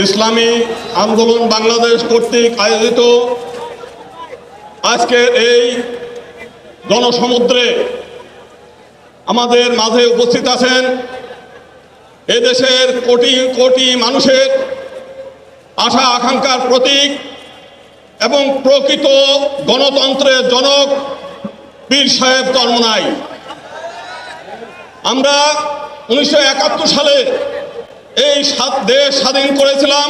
ইসলামী আন্দোলন বাংলাদেশ কর্তৃক আয়োজিত আজকের এই জনসমুদ্রে আমাদের মাঝে উপস্থিত আছেন এদেশের কোটি কোটি মানুষের আশা আকাঙ্ক্ষার প্রতীক এবং প্রকৃত গণতন্ত্রের জনক পীর সাহেব চরমোনাই। আমরা 1971 সালে এই দেশ স্বাধীন করেছিলাম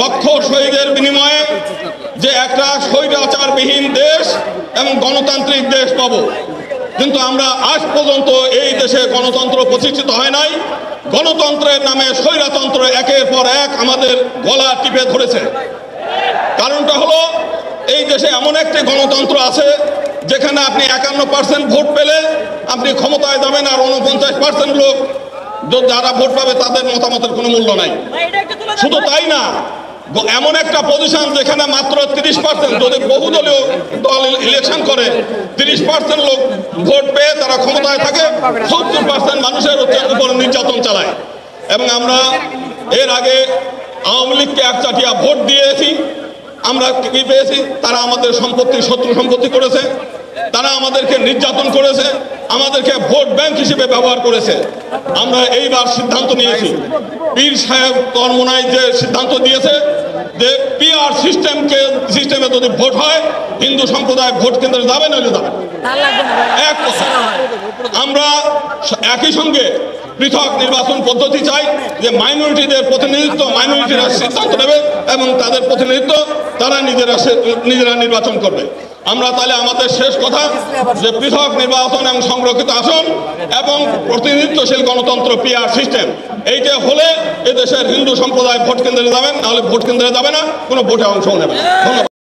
লক্ষ শহীদের বিনিময়ে, যে একটা স্বৈরাচারবিহীন দেশ এবং গণতান্ত্রিক দেশ পাবো। কিন্তু আমরা আজ পর্যন্ত এই দেশে গণতন্ত্র প্রতিষ্ঠিত হয় নাই। গণতন্ত্রের নামে স্বৈরতন্ত্র একের পর এক আমাদের গলা টিপে ধরেছে। কারণটা হলো এই দেশে এমন একটি গণতন্ত্র আছে যেখানে আপনি 51% ভোট পেলে আপনি ক্ষমতায় যাবেন, আর 49% লোক যারা ভোট পাবে তাদের মতামতের কোনো মূল্য নাই। শুধু তাই না, এমন একটা পজিশন যেখানে মাত্র 30%, যদি বহুদলীয় দল ইলেকশন করে 30% লোক ভোট পেয়ে তারা ক্ষমতায় থাকে, 70% মানুষের উপর নির্যাতন চালায়। এবং আমরা এর আগে আওয়ামী লীগকে একচাটিয়া ভোট দিয়েছি। আমরা কি পেয়েছি? তারা আমাদের সম্পত্তি শত্রু সম্পত্তি করেছে, তারা আমাদেরকে নির্যাতন করেছে, আমাদেরকে ভোট ব্যাংক হিসেবে ব্যবহার করেছে। আমরা এইবার সিদ্ধান্ত নিয়েছি, পীর সাহেব চরমোনাই যে সিদ্ধান্ত দিয়েছে যে পিআর সিস্টেমে যদি ভোট হয় হিন্দু সম্প্রদায় ভোট কেন্দ্রে যাবে, নইলে যাবে এক কথা। আমরা একই সঙ্গে পৃথক নির্বাচন পদ্ধতি চাই, যে মাইনরিটিদের প্রতিনিধিত্ব মাইনরিটিরা সিদ্ধান্ত নেবে এবং তাদের প্রতিনিধিত্ব তারা নিজেরা নির্বাচন করবে। আমরা তাহলে আমাদের শেষ কথা যে পৃথক নির্বাচন এবং সংরক্ষিত আসন এবং প্রতিনিধিত্বশীল গণতন্ত্র পিআর সিস্টেম, এইটা হলে এদেশের হিন্দু সম্প্রদায় ভোট কেন্দ্রে যাবেন, নাহলে ভোট কেন্দ্রে যাবে না, কোনো ভোটে অংশ নেবে না। ধন্যবাদ।